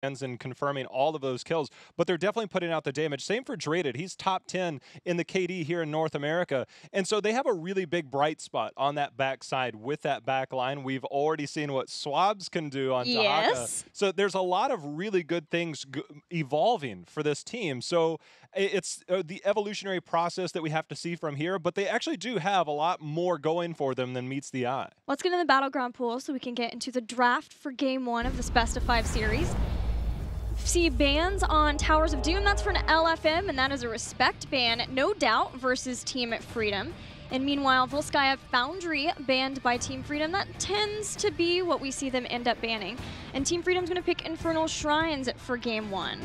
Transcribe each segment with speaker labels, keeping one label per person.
Speaker 1: and confirming all of those kills, but they're definitely putting out the damage. Same for Draded. He's top 10 in the KD here in North America. And so they have a really big bright spot on that backside with that back line. We've already seen what Swabs can do on Dahaka. So there's a lot of really good things evolving for this team. So it's the evolutionary process that we have to see from here, but they actually do have a lot more going for them than meets the eye.
Speaker 2: Let's get in the Battleground pool so we can get into the draft for Game 1 of this Best of 5 series. See bans on Towers of Doom, that's for an LFM, and that is a respect ban, no doubt, versus Team Freedom. And meanwhile, Volskaya Foundry banned by Team Freedom. That tends to be what we see them end up banning. And Team Freedom's going to pick Infernal Shrines for Game 1.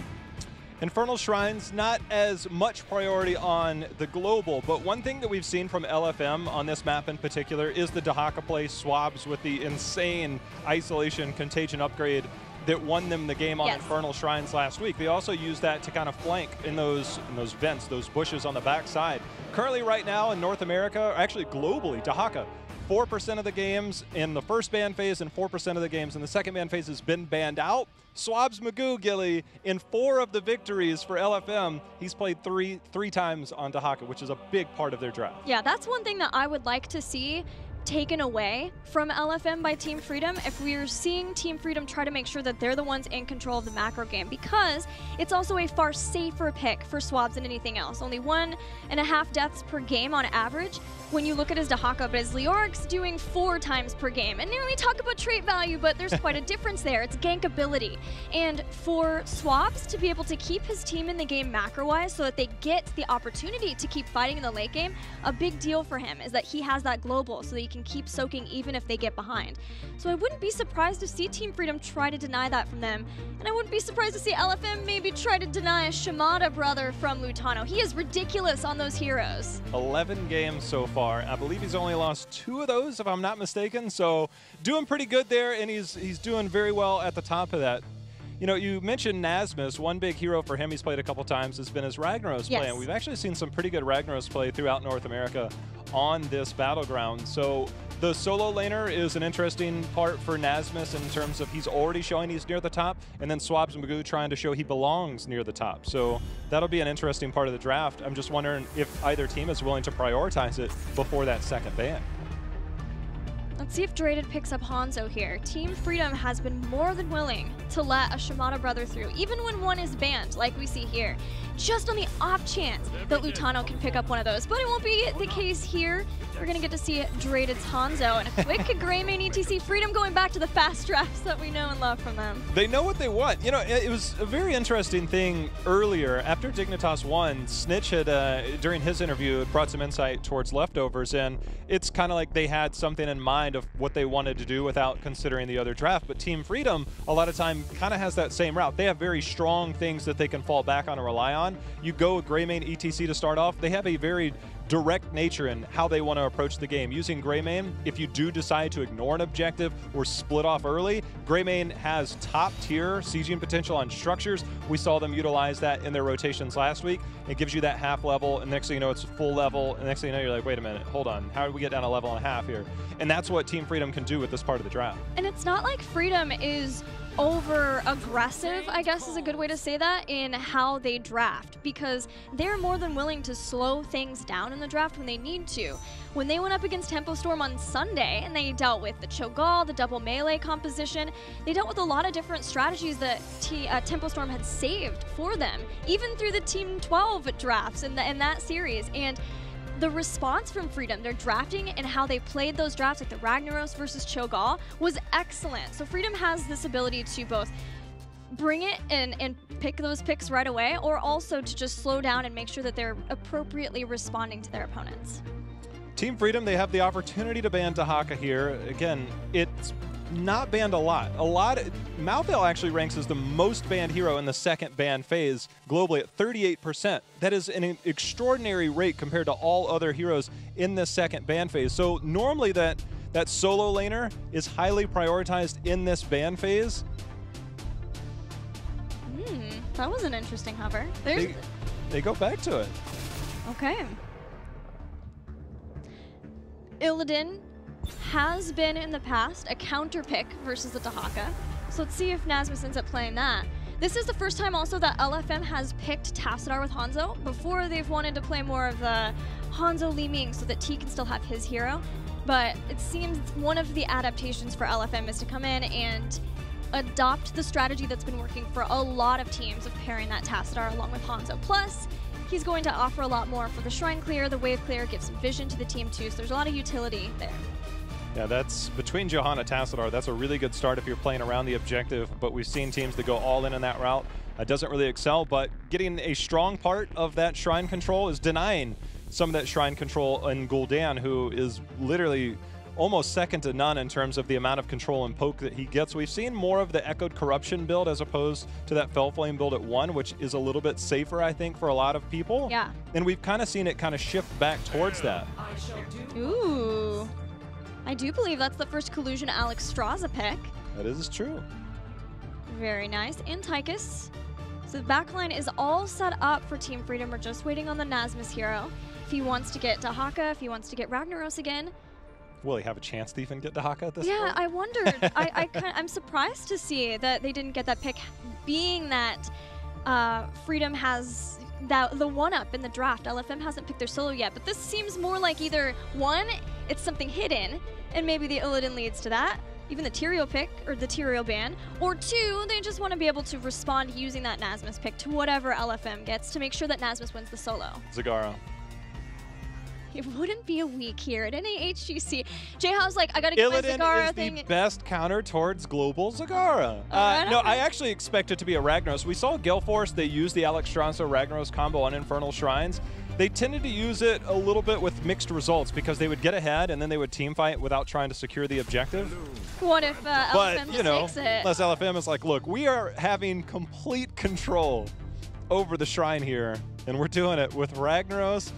Speaker 1: Infernal Shrines, not as much priority on the global, but one thing that we've seen from LFM on this map in particular is the Dahaka play Swabs with the insane isolation contagion upgrade that won them the game on Infernal Shrines last week. They also used that to kind of flank in those vents, those bushes on the backside. Currently right now in North America, actually globally, Dahaka, 4% of the games in the first ban phase and 4% of the games in the second ban phase has been banned out. Swabs Magoo, Gilly, in 4 of the victories for LFM, he's played three times on Dahaka, which is a big part of their draft.
Speaker 2: Yeah, that's one thing that I would like to see taken away from LFM by Team Freedom if we're seeing Team Freedom try to make sure that they're the ones in control of the macro game, because it's also a far safer pick for Swabs than anything else. Only 1.5 deaths per game on average when you look at his Dahaka, but his Leoric's doing 4 times per game. And we talk about trait value, but there's quite a difference there. It's gank ability. And for Swabs to be able to keep his team in the game macro-wise so that they get the opportunity to keep fighting in the late game, a big deal for him is that he has that global so that he can keep soaking even if they get behind. So I wouldn't be surprised to see Team Freedom try to deny that from them. And I wouldn't be surprised to see LFM maybe try to deny a Shimada brother from Lutano. He is ridiculous on those heroes.
Speaker 1: 11 games so far. I believe he's only lost 2 of those, if I'm not mistaken. So doing pretty good there, and he's doing very well at the top of that. You know, you mentioned Nasmus. One big hero for him he's played a couple times has been his Ragnaros play, and we've actually seen some pretty good Ragnaros play throughout North America on this Battleground. So the solo laner is an interesting part for Nasmus in terms of he's already showing he's near the top, and then Swabs Magoo trying to show he belongs near the top. So that'll be an interesting part of the draft. I'm just wondering if either team is willing to prioritize it before that second ban.
Speaker 2: Let's see if Draded picks up Hanzo here. Team Freedom has been more than willing to let a Shimada brother through, even when one is banned, like we see here. Just on the off chance that Lutano can pick up one of those. But it won't be the case here. We're going to get to see Draded's Hanzo and a quick Greymane ETC. Freedom going back to the fast drafts that we know and love from them.
Speaker 1: They know what they want. You know, it was a very interesting thing earlier. After Dignitas won, Snitch had, during his interview, brought some insight towards leftovers, and it's kind of like they had something in mind of what they wanted to do without considering the other draft. But Team Freedom, a lot of time, kind of has that same route. They have very strong things that they can fall back on and rely on. You go with Greymane ETC to start off, they have a very direct nature in how they want to approach the game. Using Greymane, if you do decide to ignore an objective or split off early, Greymane has top tier sieging potential on structures. We saw them utilize that in their rotations last week. It gives you that half level, and next thing you know, it's full level, and next thing you know, you're like, wait a minute, hold on, how did we get down a level and a half here? And that's what Team Freedom can do with this part of the draft.
Speaker 2: And it's not like Freedom is over aggressive, I guess is a good way to say that, in how they draft, because they're more than willing to slow things down in the draft when they need to. When they went up against Tempo Storm on Sunday and they dealt with the Cho'Gall, the double melee composition, they dealt with a lot of different strategies that Tempo Storm had saved for them, even through the Team 12 drafts in that series. And the response from Freedom, their drafting and how they played those drafts, like the Ragnaros versus Cho'Gall, was excellent. So Freedom has this ability to both bring it and pick those picks right away, or also to just slow down and make sure that they're appropriately responding to their opponents.
Speaker 1: Team Freedom, they have the opportunity to ban Dahaka here. Again, it's not banned a lot. Malthael actually ranks as the most banned hero in the second ban phase globally at 38%. That is an extraordinary rate compared to all other heroes in the second ban phase. So normally that solo laner is highly prioritized in this ban phase.
Speaker 2: That was an interesting hover.
Speaker 1: They go back to it.
Speaker 2: Okay. Illidan has been in the past a counter pick versus the Dahaka. So let's see if Nasmus ends up playing that. This is the first time also that LFM has picked Tassadar with Hanzo. Before, they've wanted to play more of the Hanzo Li Ming so that T can still have his hero. But it seems one of the adaptations for LFM is to come in and adopt the strategy that's been working for a lot of teams of pairing that Tassadar along with Hanzo. Plus, he's going to offer a lot more for the Shrine Clear, the Wave Clear, give some vision to the team too, so there's a lot of utility there.
Speaker 1: Yeah, that's between Johanna Tassadar. That's a really good start if you're playing around the objective, but we've seen teams that go all in that route. Doesn't really excel, but getting a strong part of that Shrine control is denying some of that Shrine control in Gul'dan, who is literally almost second to none in terms of the amount of control and poke that he gets. We've seen more of the Echoed Corruption build as opposed to that Fell Flame build at 1, which is a little bit safer, I think, for a lot of people.
Speaker 2: Yeah.
Speaker 1: And we've kind of seen it kind of shift back towards that.
Speaker 2: Ooh. I do believe that's the first Collusion Alex Straza pick.
Speaker 1: That is true.
Speaker 2: Very nice. And Tychus. So the backline is all set up for Team Freedom. We're just waiting on the Nasmus hero. If he wants to get Dahaka, if he wants to get Ragnaros again.
Speaker 1: Will he have a chance to even get Dahaka at this point?
Speaker 2: Yeah, I wondered. I'm surprised to see that they didn't get that pick, being that Freedom has the one-up in the draft. LFM hasn't picked their solo yet, but this seems more like either, one, it's something hidden, and maybe the Illidan leads to that, even the Tyrael pick, or the Tyrael ban, or two, they just want to be able to respond using that Nasmus pick to whatever LFM gets to make sure that Nasmus wins the solo.
Speaker 1: Zagara.
Speaker 2: It wouldn't be a week here at any HGC. J-How's like, I gotta get my Zagara thing.
Speaker 1: Illidan is the best counter towards global Zagara. No, I actually expect it to be a Ragnaros. We saw Gale Force, they used the Alex Straza Ragnaros combo on Infernal Shrines. They tended to use it a little bit with mixed results because they would get ahead and then they would team fight without trying to secure the objective.
Speaker 2: What if LFM just takes it?
Speaker 1: Unless LFM is like, look, we are having complete control over the Shrine here, and we're doing it with Ragnaros,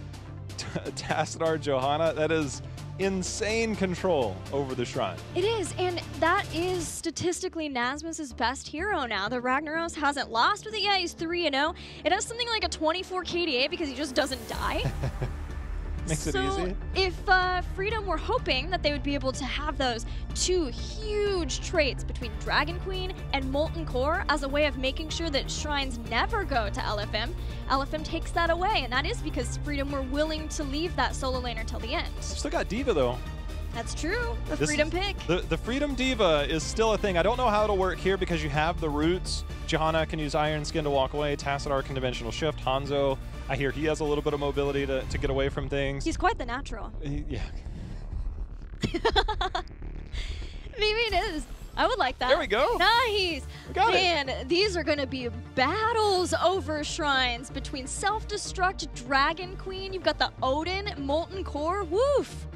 Speaker 1: Tassadar, Johanna. That is insane control over the Shrine.
Speaker 2: It is, and that is statistically Nasmus's best hero now. The Ragnaros hasn't lost with it yet. He's 3-0. It has something like a 24 KDA because he just doesn't die.
Speaker 1: Makes it easy.
Speaker 2: If Freedom were hoping that they would be able to have those two huge traits between Dragon Queen and Molten Core as a way of making sure that Shrines never go to LFM, LFM takes that away, and that is because Freedom were willing to leave that solo laner till the end.
Speaker 1: Still got D.Va though.
Speaker 2: That's true. The Freedom pick.
Speaker 1: The Freedom D.Va is still a thing. I don't know how it'll work here because you have the roots. Johanna can use Iron Skin to walk away. Tassadar can Dimensional Shift. Hanzo, I hear he has a little bit of mobility to get away from things.
Speaker 2: He's quite the natural.
Speaker 1: Yeah.
Speaker 2: Maybe it is. I would like that.
Speaker 1: There we go.
Speaker 2: Nice.
Speaker 1: We got
Speaker 2: it. These are going to be battles over Shrines between Self-Destruct, Dragon Queen. You've got the Odin, Molten Core. Woof.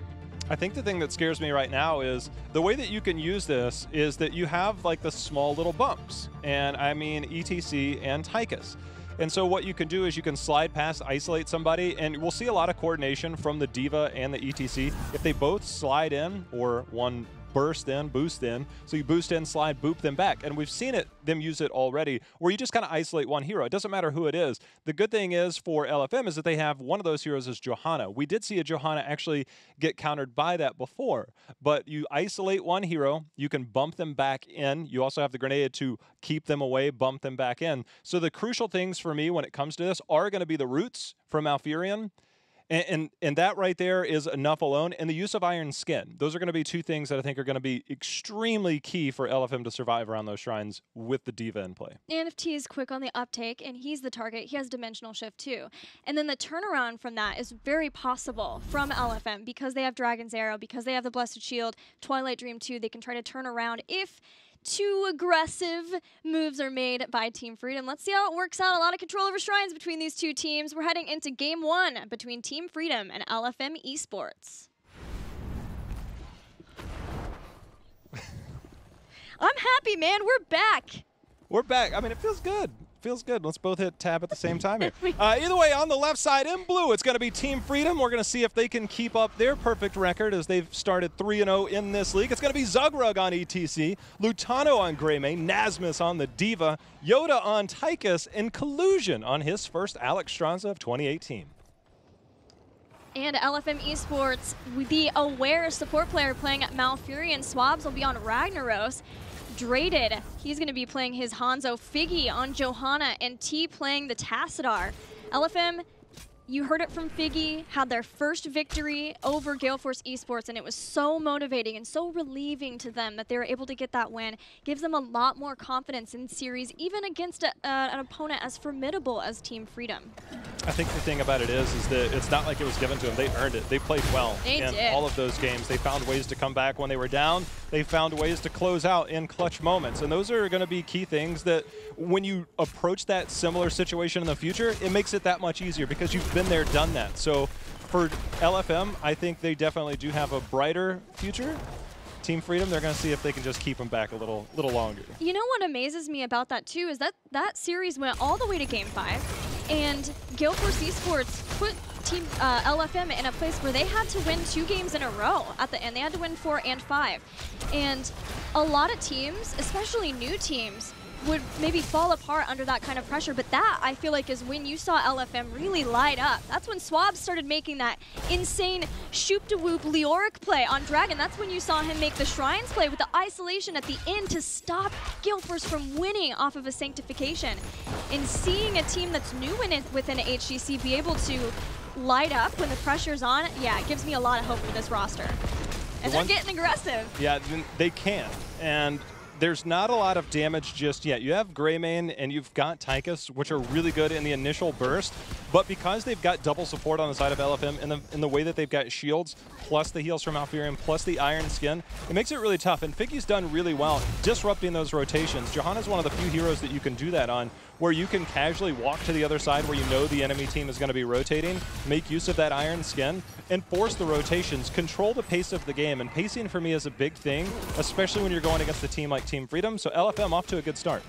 Speaker 1: I think the thing that scares me right now is the way that you can use this is that you have like the small little bumps. And I mean ETC and Tychus. And so what you can do is you can slide past, isolate somebody, and we'll see a lot of coordination from the D.Va and the ETC. If they both slide in, or one burst in, boost in, so you boost in, slide, boop them back. And we've seen them use it already, where you just kind of isolate one hero. It doesn't matter who it is. The good thing is for LFM is that they have one of those heroes as Johanna. We did see a Johanna actually get countered by that before, but you isolate one hero, you can bump them back in. You also have the grenade to keep them away, bump them back in. So the crucial things for me when it comes to this are going to be the roots from Malfurion. And that right there is enough alone. And the use of Iron Skin. Those are going to be two things that I think are going to be extremely key for LFM to survive around those Shrines with the D.Va in play.
Speaker 2: And if T is quick on the uptake and he's the target, he has Dimensional Shift too. And then the turnaround from that is very possible from LFM because they have Dragon's Arrow, because they have the Blessed Shield, Twilight Dream 2. They can try to turn around if too aggressive moves are made by Team Freedom. Let's see how it works out. A lot of control over Shrines between these two teams. We're heading into Game 1 between Team Freedom and LFM Esports. I'm happy, man. We're back.
Speaker 1: We're back. I mean, it feels good. Feels good. Let's both hit tab at the same time here. Either way, on the left side in blue, it's going to be Team Freedom. We're going to see if they can keep up their perfect record as they've started 3-0 in this league. It's going to be Zugrug on ETC, Lutano on Greymane, Nasmus on the D.Va, Yoda on Tychus, and Collusion on his first Alex Straza of 2018.
Speaker 2: And LFM Esports, the aware support player playing at Malfurion, Swabs will be on Ragnaros. Dreaded, he's going to be playing his Hanzo. Figgy on Johanna, and T playing the Tassadar. LFM, you heard it from Figgy, had their first victory over Galeforce Esports, and it was so motivating and so relieving to them that they were able to get that win. Gives them a lot more confidence in series, even against an opponent as formidable as Team Freedom.
Speaker 1: I think the thing about it is that it's not like it was given to them. They earned it. They played well in all of those games. They found ways to come back when they were down. They found ways to close out in clutch moments. And those are going to be key things that when you approach that similar situation in the future, it makes it that much easier because you've been there, done that. So for LFM, I think they definitely do have a brighter future. Team Freedom, they're going to see if they can just keep them back a little longer.
Speaker 2: You know what amazes me about that too is that that series went all the way to Game 5, and Galeforce Esports put Team LFM in a place where they had to win 2 games in a row at the end. They had to win 4 and 5. And a lot of teams, especially new teams, would maybe fall apart under that kind of pressure, but that, I feel like, is when you saw LFM really light up. That's when Swab started making that insane shoop-de-whoop Leoric play on Dragon. That's when you saw him make the Shrines play with the isolation at the end to stop Galeforce from winning off of a Sanctification. And seeing a team that's new within HGC be able to light up when the pressure's on, yeah, it gives me a lot of hope for this roster. And they're getting aggressive.
Speaker 1: Yeah, they can. And there's not a lot of damage just yet. You have Greymane and you've got Tychus, which are really good in the initial burst, but because they've got double support on the side of LFM in the way that they've got shields, plus the heals from Alfurion, plus the Iron Skin, it makes it really tough. And Figgy's done really well disrupting those rotations. Johanna's one of the few heroes that you can do that on, where you can casually walk to the other side where you know the enemy team is going to be rotating, make use of that Iron Skin, and force the rotations, control the pace of the game. And pacing for me is a big thing, especially when you're going against a team like Team Freedom. So LFM off to a good start.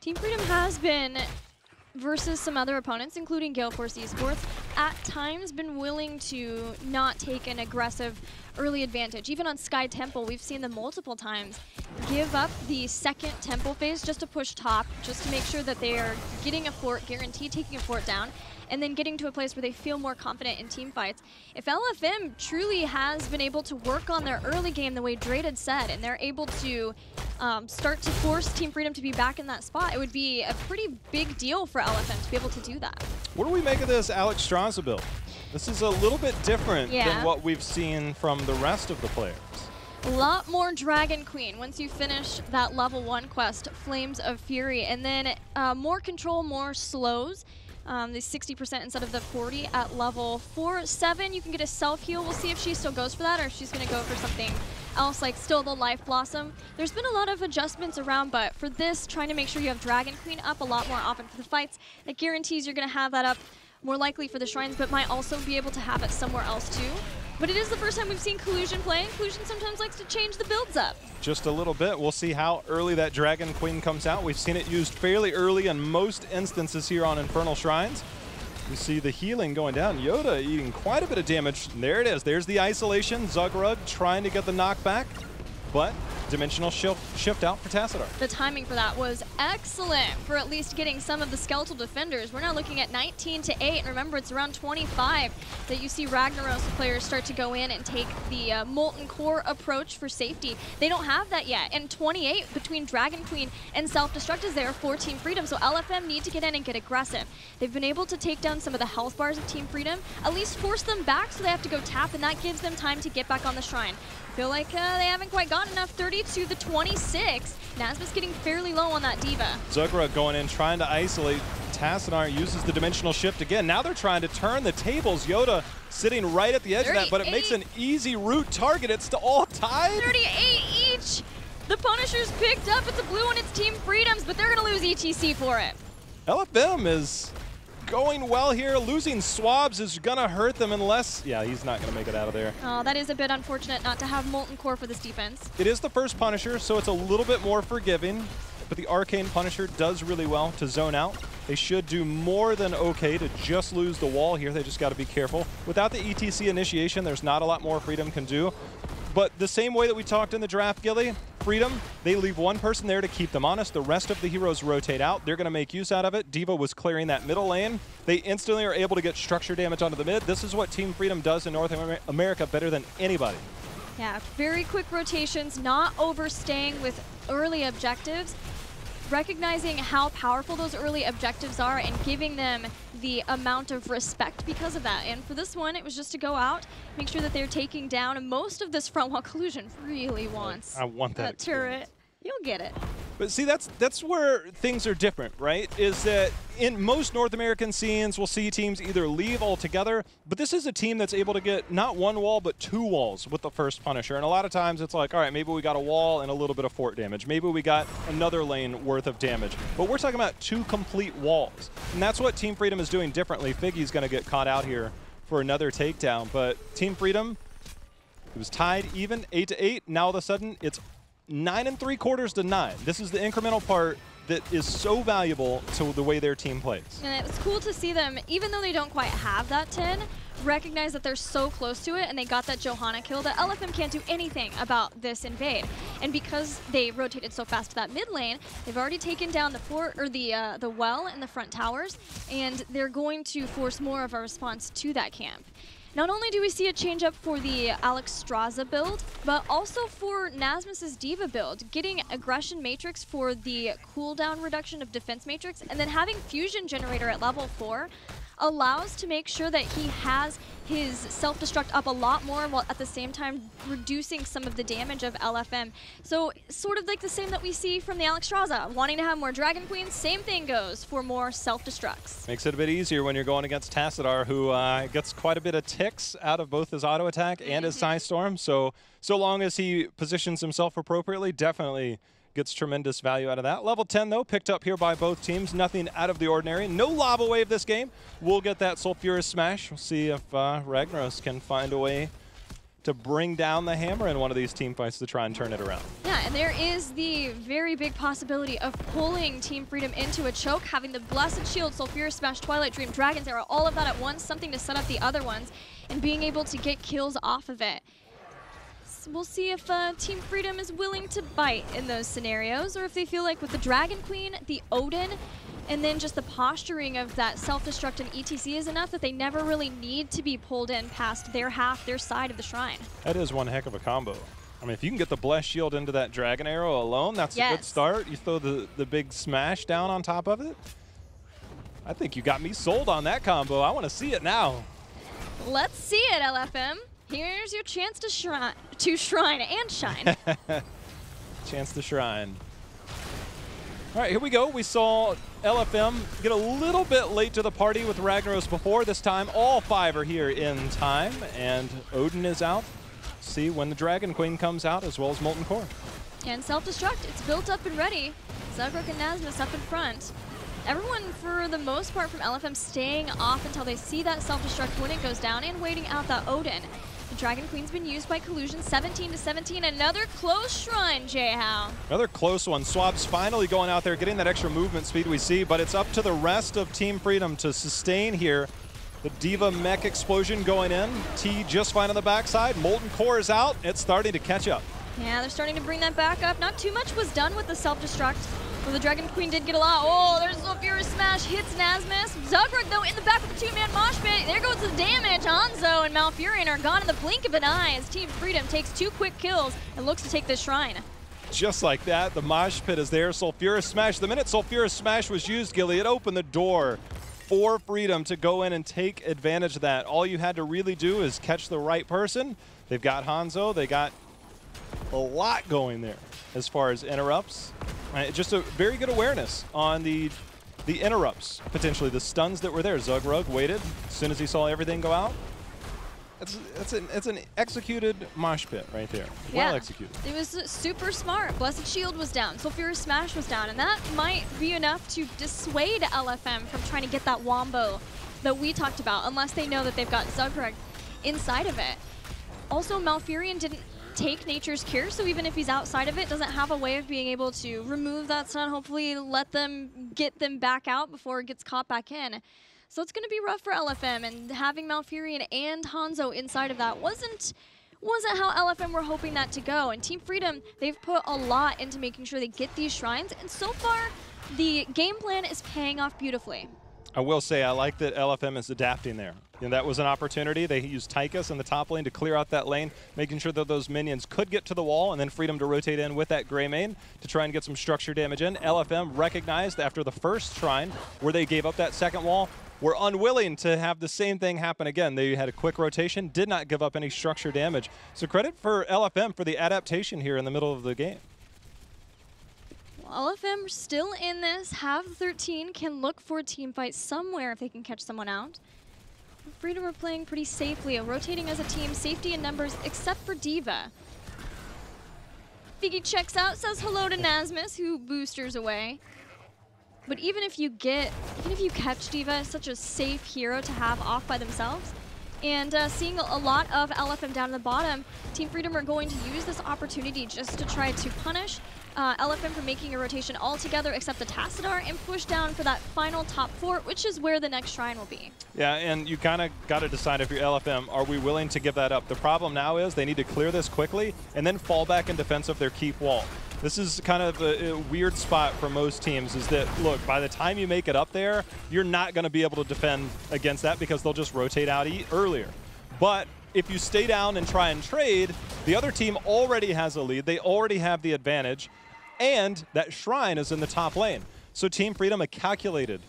Speaker 2: Team Freedom has been, versus some other opponents, including Galeforce Esports, at times been willing to not take an aggressive early advantage. Even on Sky Temple, we've seen them multiple times give up the second Temple phase just to push top, just to make sure that they are getting a fort, guaranteed taking a fort down, and then getting to a place where they feel more confident in team fights. If LFM truly has been able to work on their early game the way Drade had said, and they're able to start to force Team Freedom to be back in that spot, it would be a pretty big deal for LFM to be able to do that.
Speaker 1: What do we make of this Alex Straza build? This is a little bit different than what we've seen from the rest of the players.
Speaker 2: A lot more Dragon Queen once you finish that level 1 quest, Flames of Fury, and then more control, more slows. The 60% instead of the 40 at level 4-7. You can get a self-heal. We'll see if she still goes for that or if she's going to go for something else, like still the Life Blossom. There's been a lot of adjustments around, but for this, trying to make sure you have Dragon Queen up a lot more often for the fights. That guarantees you're going to have that up more likely for the Shrines, but might also be able to have it somewhere else too. But it is the first time we've seen Collusion play, and Collusion sometimes likes to change the builds up.
Speaker 1: Just a little bit. We'll see how early that Dragon Queen comes out. We've seen it used fairly early in most instances here on Infernal Shrines. You see the healing going down. Yoda eating quite a bit of damage. There it is. There's the isolation. Zugrud trying to get the knockback, but dimensional shift out for Tassadar.
Speaker 2: The timing for that was excellent for at least getting some of the skeletal defenders. We're now looking at 19-8, and remember, it's around 25 that you see Ragnaros players start to go in and take the Molten Core approach for safety. They don't have that yet, and 28 between Dragon Queen and Self-Destruct is there for Team Freedom, so LFM need to get in and get aggressive. They've been able to take down some of the health bars of Team Freedom, at least force them back so they have to go tap, and that gives them time to get back on the Shrine. Feel like they haven't quite gotten enough. 30 to the 26. Nazmus getting fairly low on that Diva.
Speaker 1: Zugra going in, trying to isolate. Tassadar uses the dimensional shift again. Now they're trying to turn the tables. Yoda sitting right at the edge of that, but it makes an easy route target. It's to all tied.
Speaker 2: 38 each. The Punishers picked up. It's a blue and it's Team Freedom's, but they're going to lose ETC for it.
Speaker 1: LFM is going well here. Losing Swabs is going to hurt them unless... Yeah, he's not going to make it out of there.
Speaker 2: Oh, that is a bit unfortunate not to have Molten Core for this defense.
Speaker 1: It is the first Punisher, so it's a little bit more forgiving, but the Arcane Punisher does really well to zone out. They should do more than okay to just lose the wall here. They just got to be careful. Without the ETC initiation, there's not a lot more Freedom can do. But the same way that we talked in the draft, Gilly, Freedom, they leave one person there to keep them honest. The rest of the heroes rotate out. They're going to make use out of it. Diva was clearing that middle lane. They instantly are able to get structure damage onto the mid. This is what Team Freedom does in North America better than anybody.
Speaker 2: Yeah, very quick rotations, not overstaying with early objectives, recognizing how powerful those early objectives are and giving them the amount of respect because of that. And for this one, it was just to go out, make sure that they're taking down, and most of this front wall collusion really wants
Speaker 1: I want that
Speaker 2: turret. You'll get it.
Speaker 1: But see, that's where things are different, right? Is that in most North American scenes, we'll see teams either leave altogether, but this is a team that's able to get not one wall, but 2 walls with the first Punisher. And a lot of times it's like, all right, maybe we got a wall and a little bit of fort damage. Maybe we got another lane worth of damage. But we're talking about 2 complete walls. And that's what Team Freedom is doing differently. Figgy's going to get caught out here for another takedown. But Team Freedom, it was tied even, 8-8. Now all of a sudden, it's 9 3/4 to 9. This is the incremental part that is so valuable to the way their team plays.
Speaker 2: And it's cool to see them, even though they don't quite have that 10, recognize that they're so close to it, and they got that Johanna kill that LFM can't do anything about this invade. And because they rotated so fast to that mid lane, they've already taken down the fort, or the well and the front towers, and they're going to force more of a response to that camp. Not only do we see a change up for the Alex Straza build, but also for Nasmus's D.Va build, getting Aggression Matrix for the cooldown reduction of Defense Matrix, and then having Fusion Generator at level 4 allows to make sure that he has his self-destruct up a lot more while at the same time reducing some of the damage of LFM. So sort of like the same that we see from the Alex Straza. Wanting to have more Dragon Queens, same thing goes for more self-destructs.
Speaker 1: Makes it a bit easier when you're going against Tassadar, who gets quite a bit of ticks out of both his auto attack and his Psy Storm. So long as he positions himself appropriately, definitely gets tremendous value out of that. Level 10, though, picked up here by both teams. Nothing out of the ordinary. No lava wave this game. We'll get that Sulfurous Smash. We'll see if Ragnaros can find a way to bring down the hammer in one of these team fights to try and turn it around.
Speaker 2: Yeah, and there is the very big possibility of pulling Team Freedom into a choke, having the Blessed Shield, Sulfurous Smash, Twilight Dream, Dragon's Arrow, all of that at once, something to set up the other ones, and being able to get kills off of it. We'll see if Team Freedom is willing to bite in those scenarios, or if they feel like with the Dragon Queen, the Odin, and then just the posturing of that self-destruct and ETC is enough that they never really need to be pulled in past their half, their side of the shrine.
Speaker 1: That is one heck of a combo. I mean, if you can get the Blessed Shield into that Dragon Arrow alone, that's a good start. You throw the big smash down on top of it. I think you got me sold on that combo. I want to see it now.
Speaker 2: Let's see it, LFM. Here's your chance to shrine and shine.
Speaker 1: Chance to shrine. All right, here we go. We saw LFM get a little bit late to the party with Ragnaros before. This time, all 5 are here in time, and Odin is out. See when the Dragon Queen comes out, as well as Molten Core.
Speaker 2: And self-destruct, it's built up and ready. Zugruk and Nasmus up in front. Everyone, for the most part, from LFM staying off until they see that self-destruct when it goes down and waiting out that Odin. The Dragon Queen's been used by Collusion, 17-17. Another close shrine, J-How.
Speaker 1: Another close one. Swab's finally going out there, getting that extra movement speed we see, but it's up to the rest of Team Freedom to sustain here. The D.Va mech explosion going in. T just fine on the backside. Molten Core is out. It's starting to catch up.
Speaker 2: Yeah, they're starting to bring that back up. Not too much was done with the self-destruct. Well, the Dragon Queen did get a lot. Oh, there's a Furious Smash, hits Nasmus. Zugruk, though, in the back with the 2-man mosh pit. There goes the damage. Hanzo and Malfurion are gone in the blink of an eye as Team Freedom takes 2 quick kills and looks to take this shrine.
Speaker 1: Just like that, the mosh pit is there. Sulfurous Smash. The minute Sulfurous Smash was used, Gilly, it opened the door for Freedom to go in and take advantage of that. All you had to really do is catch the right person. They've got Hanzo. They got a lot going there as far as interrupts. Just a very good awareness on the interrupts, potentially the stuns that were there. Zugrug waited as soon as he saw everything go out. It's an executed mosh pit right there.
Speaker 2: Yeah.
Speaker 1: Well executed.
Speaker 2: It was super smart. Blessed Shield was down, Sulfurous Smash was down, and that might be enough to dissuade LFM from trying to get that wombo that we talked about, unless they know that they've got Zugrug inside of it. Also, Malfurion didn't take Nature's Cure, so even if he's outside of it, doesn't have a way of being able to remove that stun, hopefully let them get them back out before it gets caught back in. So it's going to be rough for LFM, and having Malfurion and Hanzo inside of that wasn't how LFM were hoping that to go. And Team Freedom, they've put a lot into making sure they get these shrines, and so far, the game plan is paying off beautifully.
Speaker 1: I will say I like that LFM is adapting there. And that was an opportunity. They used Tychus in the top lane to clear out that lane, making sure that those minions could get to the wall, and then Freedom to rotate in with that Grey Mane to try and get some structure damage in. LFM recognized after the first Shrine, where they gave up that second wall, were unwilling to have the same thing happen again. They had a quick rotation, did not give up any structure damage. So credit for LFM for the adaptation here in the middle of the game.
Speaker 2: LFM still in this, have 13, can look for a team fight somewhere if they can catch someone out. Freedom are playing pretty safely, rotating as a team, safety in numbers, except for D.Va. Figgy checks out, says hello to Nasmus, who boosters away. But even if you catch D.Va, such a safe hero to have off by themselves. And seeing a lot of LFM down at the bottom, Team Freedom are going to use this opportunity just to try to punish LFM for making a rotation altogether except the Tassadar and push down for that final top 4, which is where the next Shrine will be.
Speaker 1: Yeah, and you kind of got to decide if you're LFM, are we willing to give that up? The problem now is they need to clear this quickly and then fall back in defense of their keep wall. This is kind of a weird spot for most teams, is that, look, by the time you make it up there, you're not going to be able to defend against that because they'll just rotate out earlier. But if you stay down and try and trade, the other team already has a lead. They already have the advantage, and that Shrine is in the top lane. So Team Freedom, a calculated,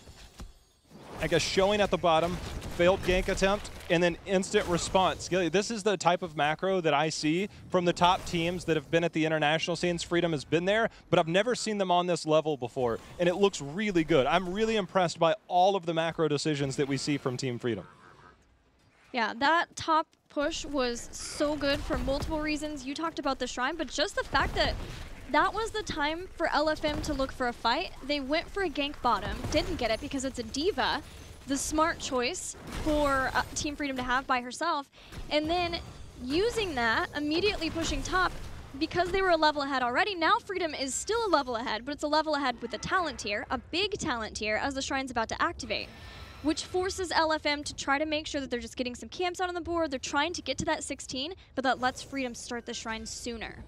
Speaker 1: I guess, showing at the bottom, failed gank attempt, and then instant response. This is the type of macro that I see from the top teams that have been at the international scenes. Freedom has been there, but I've never seen them on this level before, and it looks really good. I'm really impressed by all of the macro decisions that we see from Team Freedom.
Speaker 2: Yeah, that top push was so good for multiple reasons. You talked about the Shrine, but just the fact that that was the time for LFM to look for a fight. They went for a gank bottom, didn't get it because it's a D.Va, the smart choice for Team Freedom to have by herself, and then using that, immediately pushing top because they were a level ahead already. Now Freedom is still a level ahead, but it's a level ahead with a talent tier, a big talent tier, as the Shrine's about to activate, which forces LFM to try to make sure that they're just getting some camps out on the board. They're trying to get to that 16, but that lets Freedom start the Shrine sooner.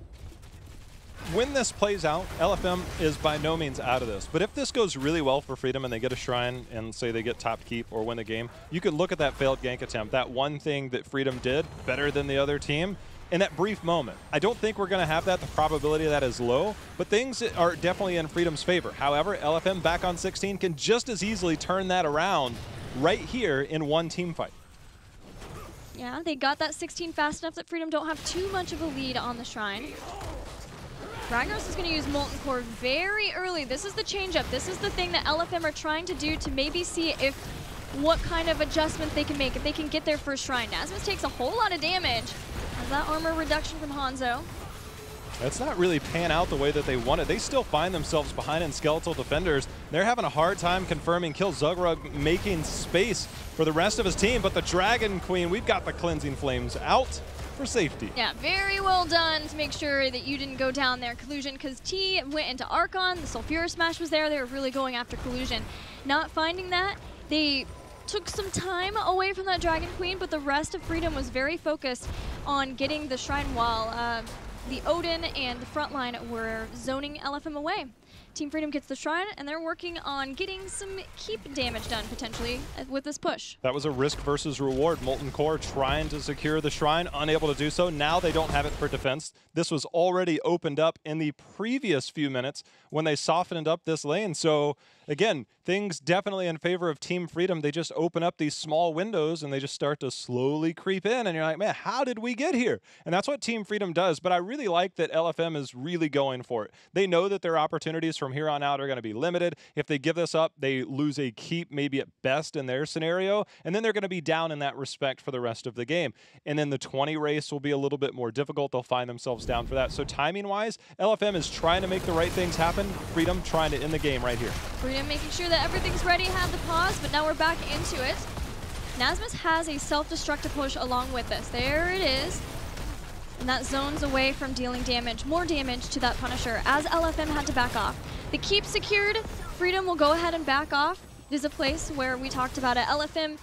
Speaker 1: When this plays out, LFM is by no means out of this. But if this goes really well for Freedom and they get a Shrine and say they get top keep or win the game, you could look at that failed gank attempt, that one thing that Freedom did better than the other team in that brief moment. I don't think we're going to have that. The probability of that is low, but things are definitely in Freedom's favor. However, LFM back on 16 can just as easily turn that around right here in one team fight.
Speaker 2: Yeah, they got that 16 fast enough that Freedom don't have too much of a lead on the Shrine. Ragnaros is going to use Molten Core very early. This is the change-up. This is the thing that LFM are trying to do to maybe see if what kind of adjustment they can make, if they can get their first Shrine. Nasmus takes a whole lot of damage. Has that armor reduction from Hanzo.
Speaker 1: That's not really pan out the way that they wanted. They still find themselves behind in Skeletal Defenders. They're having a hard time confirming kills. Zugrug making space for the rest of his team, but the Dragon Queen, we've got the Cleansing Flames out for safety.
Speaker 2: Yeah, very well done to make sure that you didn't go down there, Collusion, because T went into Archon, the Sulfura Smash was there, they were really going after Collusion. Not finding that, they took some time away from that Dragon Queen, but the rest of Freedom was very focused on getting the Shrine while the Odin and the front line were zoning LFM away. Team Freedom gets the Shrine, and they're working on getting some keep damage done, potentially, with this push.
Speaker 1: That was a risk versus reward. Molten Core trying to secure the Shrine, unable to do so. Now they don't have it for defense. This was already opened up in the previous few minutes when they softened up this lane. So, again, things definitely in favor of Team Freedom. They just open up these small windows, and they just start to slowly creep in. And you're like, man, how did we get here? And that's what Team Freedom does. But I really like that LFM is really going for it. They know that their opportunities from here on out are going to be limited. If they give this up, they lose a keep, maybe at best in their scenario, and then they're going to be down in that respect for the rest of the game. And then the 20 race will be a little bit more difficult. They'll find themselves down for that. So timing-wise, LFM is trying to make the right things happen. Freedom trying to end the game right here.
Speaker 2: Freedom making sure that everything's ready, have the pause, but now we're back into it. Nasmus has a self-destructive push along with this. There it is. And that zones away from dealing damage, more damage to that Punisher, as LFM had to back off. The keep secured, Freedom will go ahead and back off. It is a place where we talked about it. LFM,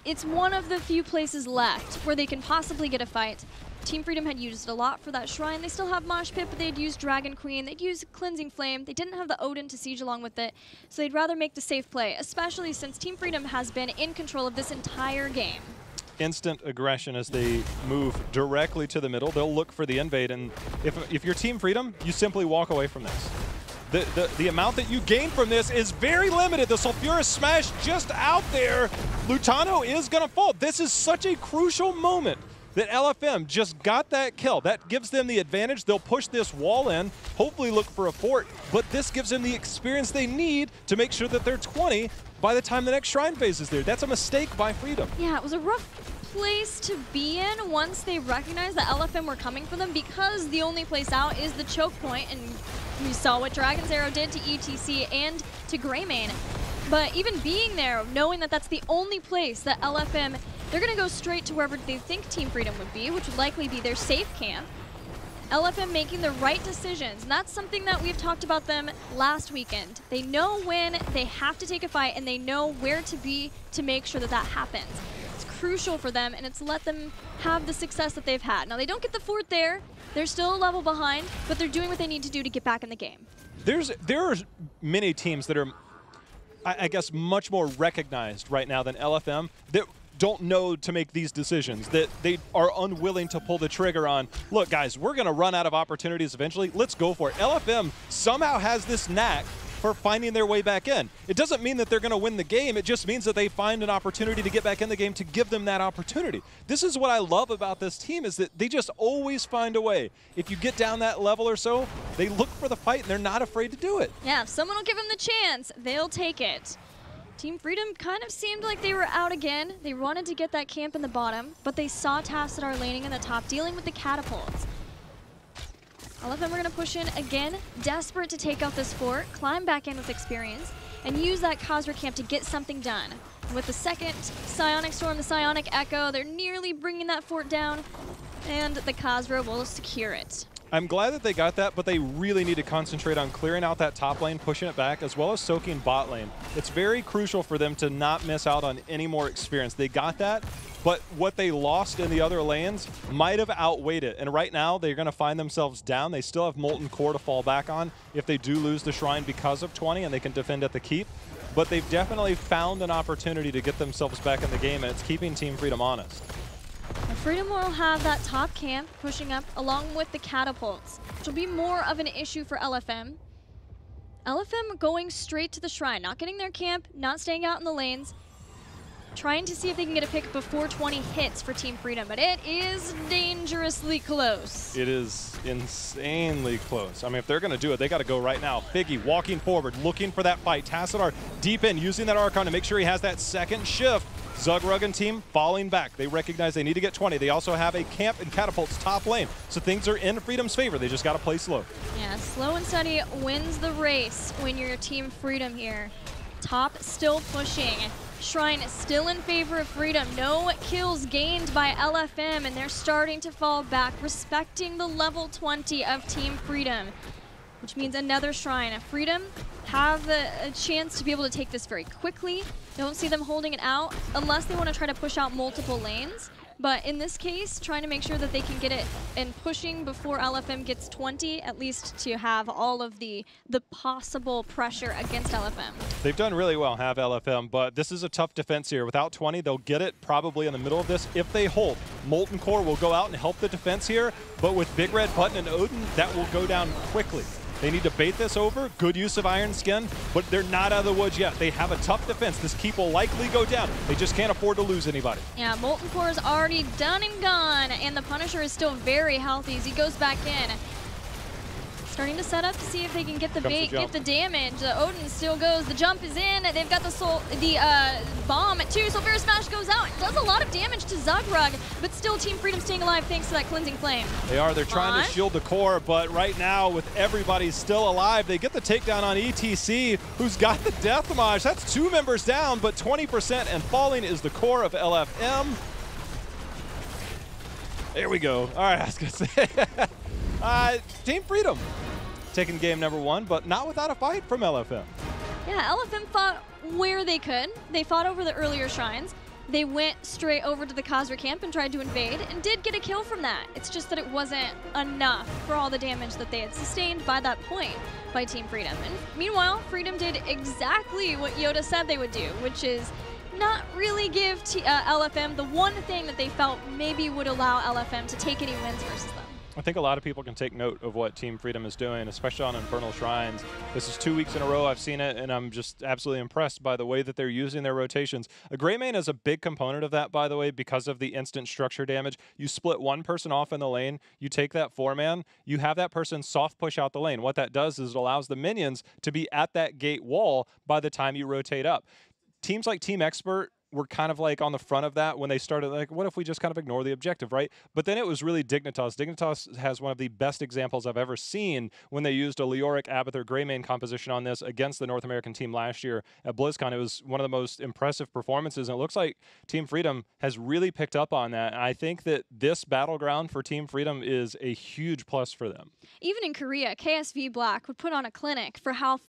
Speaker 2: it's one of the few places left where they can possibly get a fight. Team Freedom had used a lot for that shrine. They still have Mosh Pit, but they'd used Dragon Queen. They'd used Cleansing Flame. They didn't have the Odin to siege along with it, so they'd rather make the safe play, especially since Team Freedom has been in control of this entire game.
Speaker 1: Instant aggression as they move directly to the middle. They'll look for the invade, and if you're Team Freedom, you simply walk away from this. The amount that you gain from this is very limited. The Sulfuras Smash just out there. Lutano is going to fall. This is such a crucial moment that LFM just got that kill. That gives them the advantage. They'll push this wall in, hopefully look for a fort, but this gives them the experience they need to make sure that they're 20 by the time the next shrine phase is there. That's a mistake by Freedom.
Speaker 2: Yeah, it was a rough place to be in once they recognized that LFM were coming for them, because the only place out is the choke point, and we saw what Dragon's Arrow did to ETC and to Greymane. But even being there, knowing that that's the only place that LFM, they're going to go straight to wherever they think Team Freedom would be, which would likely be their safe camp. LFM making the right decisions, and that's something that we've talked about them last weekend. They know when they have to take a fight, and they know where to be to make sure that that happens. It's crucial for them, and it's let them have the success that they've had. Now, they don't get the fort there. They're still a level behind, but they're doing what they need to do to get back in the game. There
Speaker 1: are many teams that are, I guess, much more recognized right now than LFM that don't know to make these decisions, that they are unwilling to pull the trigger on, look, guys, we're going to run out of opportunities eventually. Let's go for it. LFM somehow has this knack for finding their way back in. It doesn't mean that they're going to win the game. It just means that they find an opportunity to get back in the game to give them that opportunity. This is what I love about this team, is that they just always find a way. If you get down that level or so, they look for the fight and they're not afraid to do it.
Speaker 2: Yeah, if someone will give them the chance, they'll take it. Team Freedom kind of seemed like they were out again. They wanted to get that camp in the bottom, but they saw Tassadar laning in the top, dealing with the catapults. LFM are going to push in again, desperate to take out this fort, climb back in with experience, and use that Khazra camp to get something done. With the second Psionic Storm, the Psionic Echo, they're nearly bringing that fort down, and the Khazra will secure it.
Speaker 1: I'm glad that they got that, but they really need to concentrate on clearing out that top lane, pushing it back, as well as soaking bot lane. It's very crucial for them to not miss out on any more experience. They got that, but what they lost in the other lanes might have outweighed it. And right now, they're going to find themselves down. They still have Molten Core to fall back on if they do lose the Shrine because of 20, and they can defend at the keep. But they've definitely found an opportunity to get themselves back in the game, and it's keeping Team Freedom honest.
Speaker 2: Freedom will have that top camp pushing up along with the catapults, which will be more of an issue for LFM. LFM going straight to the shrine, not getting their camp, not staying out in the lanes, trying to see if they can get a pick before 20 hits for Team Freedom, but it is dangerously close.
Speaker 1: It is insanely close. I mean, if they're going to do it, they got to go right now. Figgy walking forward, looking for that fight. Tassadar deep in, using that Archon to make sure he has that second shift. Zugrug and team falling back. They recognize they need to get 20. They also have a camp and catapults top lane, so things are in Freedom's favor. They just got to play slow.
Speaker 2: Yeah, slow and steady wins the race when you're Team Freedom here. Top still pushing. Shrine still in favor of Freedom. No kills gained by LFM, and they're starting to fall back, respecting the level 20 of Team Freedom, which means another Shrine. Freedom have a chance to be able to take this very quickly. Don't see them holding it out unless they want to try to push out multiple lanes. But in this case, trying to make sure that they can get it and pushing before LFM gets 20, at least to have all of the possible pressure against LFM.
Speaker 1: They've done really well, have LFM, but this is a tough defense here. Without 20, they'll get it probably in the middle of this. If they hold, Molten Core will go out and help the defense here, but with Big Red Button and Odin, that will go down quickly. They need to bait this over. Good use of Iron Skin, but they're not out of the woods yet. They have a tough defense. This keep will likely go down. They just can't afford to lose anybody.
Speaker 2: Yeah, Molten Core is already done and gone, and the Punisher is still very healthy as he goes back in. Starting to set up to see if they can get the bait, get the damage. The Odin still goes. The jump is in. They've got the bomb too. Sulfuras Smash goes out. It does a lot of damage to Zugrug, but still Team Freedom staying alive thanks to that Cleansing Flame.
Speaker 1: They are. They're trying to shield the core, but right now with everybody still alive, they get the takedown on ETC, who's got the Deathmage. That's 2 members down, but 20% and falling is the core of LFM. There we go. All right, I was going to say. Team Freedom taking game number 1, but not without a fight from LFM.
Speaker 2: Yeah, LFM fought where they could. They fought over the earlier shrines. They went straight over to the Khazra camp and tried to invade, and did get a kill from that. It's just that it wasn't enough for all the damage that they had sustained by that point by Team Freedom. And meanwhile, Freedom did exactly what Yoda said they would do, which is not really give LFM the one thing that they felt maybe would allow LFM to take any wins versus them.
Speaker 1: I think a lot of people can take note of what Team Freedom is doing, especially on Infernal Shrines. This is 2 weeks in a row I've seen it, and I'm just absolutely impressed by the way that they're using their rotations. A Greymane is a big component of that, by the way, because of the instant structure damage. You split one person off in the lane, you take that 4-man, you have that person soft push out the lane. What that does is it allows the minions to be at that gate wall by the time you rotate up. Teams like Team Expert were kind of like on the front of that when they started, like, what if we just kind of ignore the objective, right? But then it was really Dignitas. Dignitas has one of the best examples I've ever seen when they used a Leoric, Abathur, Greymane composition on this against the North American team last year at BlizzCon. It was one of the most impressive performances, and it looks like Team Freedom has really picked up on that. And I think that this battleground for Team Freedom is a huge plus for them.
Speaker 2: Even in Korea, KSV Black would put on a clinic for how